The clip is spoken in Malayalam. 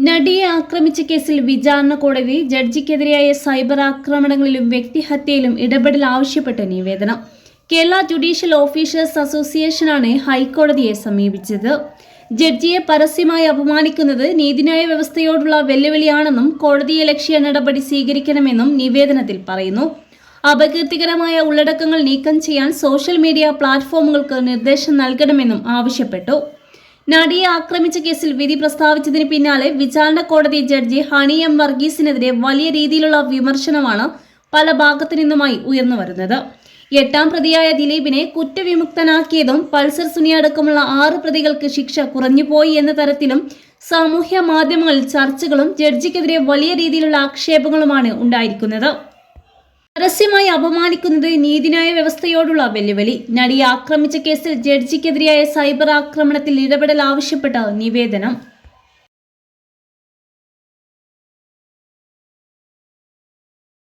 നടിയെ ആക്രമിച്ച കേസിൽ വിചാരണ കോടതി ജഡ്ജിക്കെതിരായ സൈബർ ആക്രമണങ്ങളിലും വ്യക്തിഹത്യയിലും ഇടപെടൽ ആവശ്യപ്പെട്ട നിവേദനം. കേരള ജുഡീഷ്യൽ ഓഫീസേഴ്സ് അസോസിയേഷനാണ് ഹൈക്കോടതിയെ സമീപിച്ചത്. ജഡ്ജിയെ പരസ്യമായി അപമാനിക്കുന്നത് നീതിന്യായ വ്യവസ്ഥയോടുള്ള വെല്ലുവിളിയാണെന്നും കോടതിയലക്ഷ്യ നടപടി സ്വീകരിക്കണമെന്നും നിവേദനത്തിൽ പറയുന്നു. അപകീർത്തികരമായ ഉള്ളടക്കങ്ങൾ നീക്കം ചെയ്യാൻ സോഷ്യൽ മീഡിയ പ്ലാറ്റ്ഫോമുകൾക്ക് നിർദ്ദേശം നൽകണമെന്നും ആവശ്യപ്പെട്ടു. നടിയെ ആക്രമിച്ച കേസിൽ വിധി പ്രസ്താവിച്ചതിന് പിന്നാലെ വിചാരണ കോടതി ജഡ്ജി ഹണി എം വർഗീസിനെതിരെ വലിയ രീതിയിലുള്ള വിമർശനമാണ് പല ഭാഗത്തു നിന്നുമായി ഉയർന്നു വരുന്നത്. 8ാം പ്രതിയായ ദിലീപിനെ കുറ്റവിമുക്തനാക്കിയതും പൾസർ സുനി അടക്കമുള്ള 6 പ്രതികൾക്ക് ശിക്ഷ കുറഞ്ഞുപോയി എന്ന തരത്തിലും സാമൂഹ്യ മാധ്യമങ്ങളിൽ ചർച്ചകളും ജഡ്ജിക്കെതിരെ വലിയ രീതിയിലുള്ള ആക്ഷേപങ്ങളുമാണ് ഉണ്ടായിരിക്കുന്നത്. പരസ്യമായി അപമാനിക്കുന്നത് നീതിന്യായ വ്യവസ്ഥയോടുള്ള വെല്ലുവിളി. നടിയെ ആക്രമിച്ച കേസിൽ ജഡ്ജിക്കെതിരായ സൈബർ ആക്രമണത്തിൽ ഇടപെടൽ ആവശ്യപ്പെട്ട നിവേദനം.